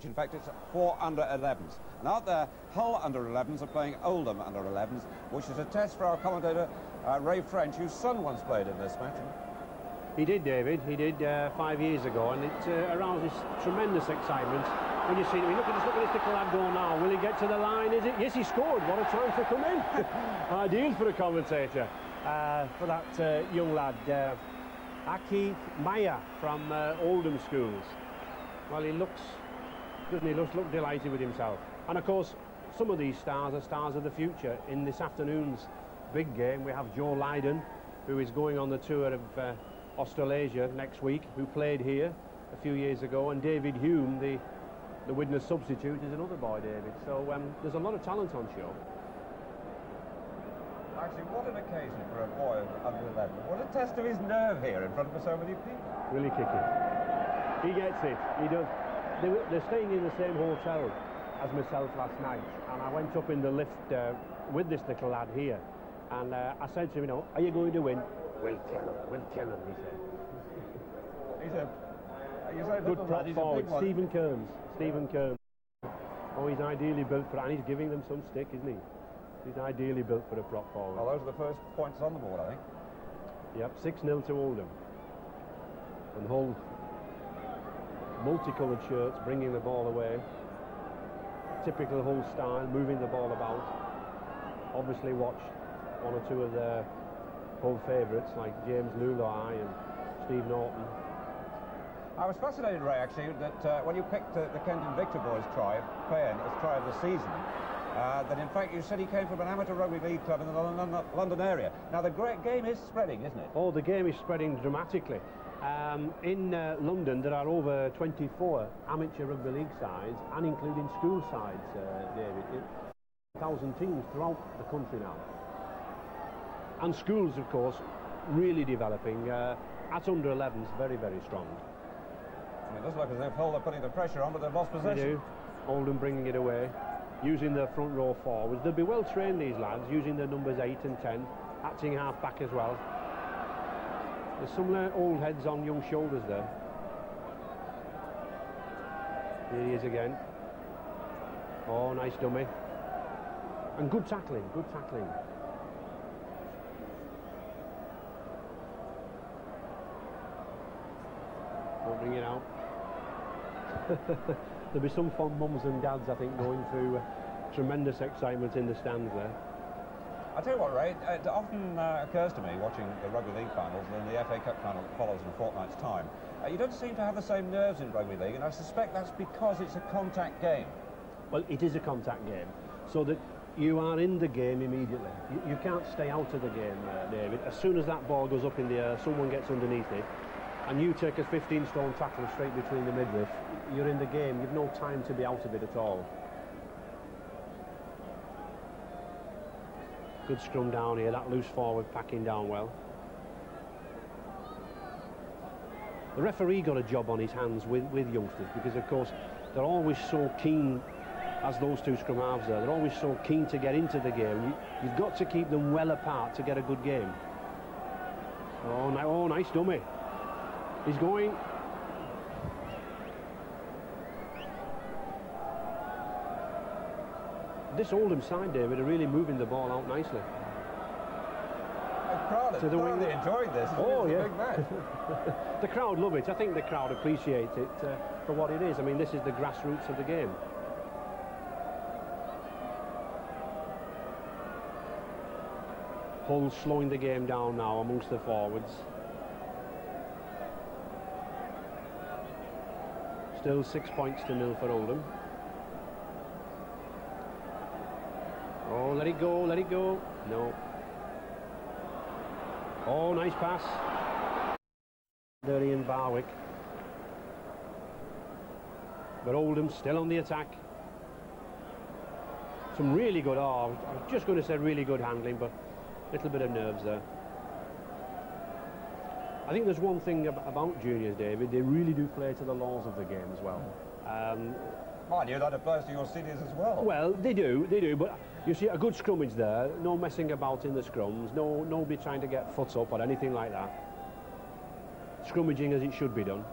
In fact, it's 4 under-11s. And out there, Hull under-11s are playing Oldham under-11s, which is a test for our commentator, Ray French, whose son once played in this match. He did, David. He did 5 years ago, and it arouses tremendous excitement when you see him. Look at this little lad go now. Will he get to the line? Is it? Yes, he scored. What a time to come in. Ideal for a commentator. For that young lad, Aki Maya from Oldham Schools. Well, he looks, doesn't he, look delighted with himself. And of course, some of these stars are stars of the future. In this afternoon's big game, we have Joe Lydon, who is going on the tour of Australasia next week, who played here a few years ago, and David Hume, the Widnes substitute, is another boy, David. So there's a lot of talent on show. Actually, what an occasion for a boy of under 11. What a test of his nerve here in front of so many people. Really kicking. He gets it. He does. They're staying in the same hotel as myself last night, and I went up in the lift with this little lad here, and I said to him, you know, are you going to win? We'll tell him, he said. He's a... You say good prop forward, Stephen Kearns. Oh, he's ideally built for it, and he's giving them some stick, isn't he? He's ideally built for a prop forward. Well, those are the first points on the board, I think. Yep, 6-0 to Oldham. And Hull, multicoloured shirts, bringing the ball away. Typical Hull style, moving the ball about. Obviously watched one or two of their Hull favourites, like James Lulai and Steve Norton. I was fascinated, Ray, actually, that when you picked the Kenton Victor boys try as try of the season, that in fact you said he came from an amateur rugby league club in the London area. Now the great game is spreading, isn't it? Oh, the game is spreading dramatically. In London there are over 24 amateur rugby league sides, and including school sides, David. 1,000 teams throughout the country now. And schools, of course, really developing. At under 11s, very, very strong. And it does look as if Hull are putting the pressure on, but they've lost possession. They do. Oldham bringing it away, using their front row forwards. They'll be well trained, these lads, using their numbers 8 and 10, acting half back as well. There's some old heads on young shoulders there. Here he is again. Oh, nice dummy. And good tackling, good tackling. Don't bring it out. There'll be some fond mums and dads, I think, going through tremendous excitement in the stands there. I tell you what, Ray, it often occurs to me, watching the Rugby League finals and the FA Cup final that follows in a fortnight's time, you don't seem to have the same nerves in Rugby League, and I suspect that's because it's a contact game. Well, it is a contact game, so that you are in the game immediately. You can't stay out of the game, David. As soon as that ball goes up in the air, someone gets underneath it, and you take a 15-stone tackle straight between the midriff, you're in the game. You've no time to be out of it at all. Good scrum down here, that loose forward packing down well. The referee got a job on his hands with youngsters, because of course they're always so keen, as those two scrum halves there, they're always so keen to get into the game. You've got to keep them well apart to get a good game. Oh, nice dummy. He's going. This Oldham side, David, are really moving the ball out nicely. The crowd have thoroughly enjoyed this. Oh, yeah. It's a big match. The crowd love it. I think the crowd appreciates it for what it is. I mean, this is the grassroots of the game. Hull slowing the game down now amongst the forwards. Still 6 points to 0 for Oldham. Oh, let it go, let it go. No. Oh, nice pass. Derry and Barwick. But Oldham still on the attack. Some really good, I was just going to say really good handling, but a little bit of nerves there. I think there's one thing about juniors, David, they really do play to the laws of the game as well. Mind you, that applies to your seniors as well. Well, they do, but you see a good scrummage there, no messing about in the scrums, nobody trying to get foot up or anything like that. Scrummaging as it should be done.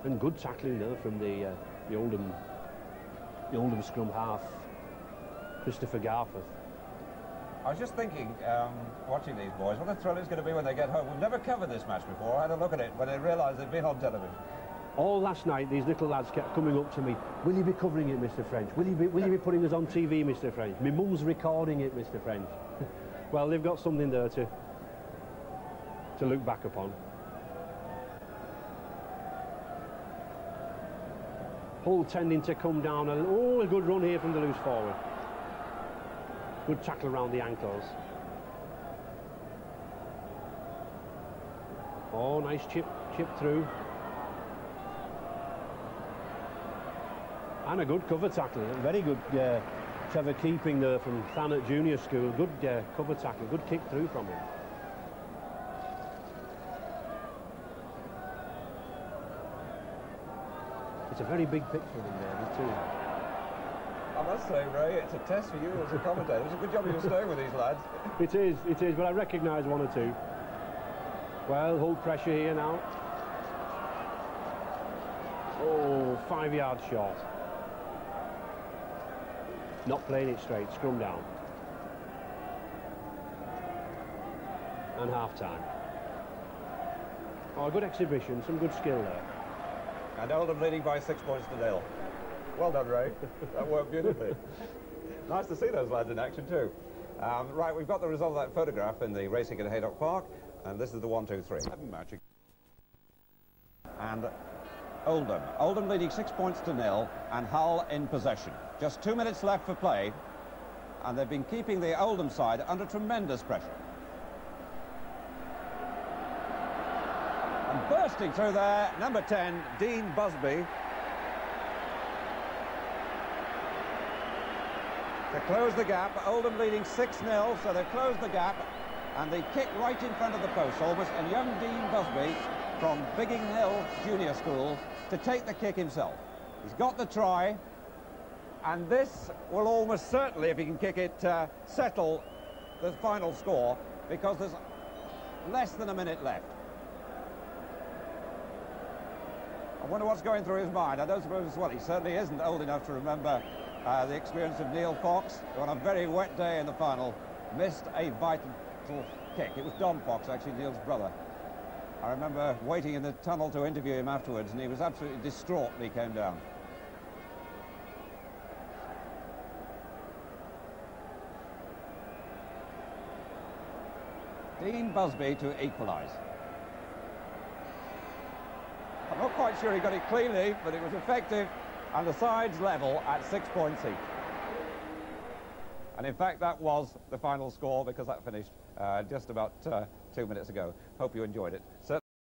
And good tackling there from the Oldham scrum half, Christopher Garforth. I was just thinking, watching these boys, what a thrill it's going to be when they get home. We've never covered this match before. I had a look at it when they realised they'd been on television. All last night, these little lads kept coming up to me. Will you be covering it, Mr. French? Will you be putting us on TV, Mr. French? My mum's recording it, Mr. French. Well, they've got something there to look back upon. Hull tending to come down. Oh, a good run here from the loose forward. Good tackle around the ankles. Oh, nice chip through. And a good cover tackle. Very good Trevor keeping there from Thanet Junior School. Good cover tackle. Good kick through from him. It's a very big pitch for them there, too. I must say, Ray, it's a test for you as a commentator. It's a good job you're staying with these lads. It is, but I recognise one or two. Well, hold pressure here now. Oh, 5 yards short. Not playing it straight, scrum down. And half-time. Oh, good exhibition, some good skill there. And Oldham leading by 6 points to 0. Well done, Ray. That worked beautifully. Nice to see those lads in action too. Right, we've got the result of that photograph in the racing at Haydock Park, and this is the 1-2-3 match. And Oldham leading 6 points to 0, and Hull in possession. Just 2 minutes left for play, and they've been keeping the Oldham side under tremendous pressure. And bursting through there, number 10, Dean Busby. To close the gap, Oldham leading 6-0, so they've closed the gap, and they kick right in front of the post almost, and young Dean Busby from Biggin Hill Junior School to take the kick himself. He's got the try, and this will almost certainly, if he can kick it, settle the final score, because there's less than a minute left. I wonder what's going through his mind. I don't suppose it's what he certainly isn't old enough to remember the experience of Neil Fox, who on a very wet day in the final missed a vital kick. It was Don Fox, actually, Neil's brother. I remember waiting in the tunnel to interview him afterwards, and he was absolutely distraught when he came down. Dean Busby to equalise. I'm not quite sure he got it cleanly, but it was effective, and the sides level at 6 points each. And in fact, that was the final score, because that finished just about 2 minutes ago. Hope you enjoyed it.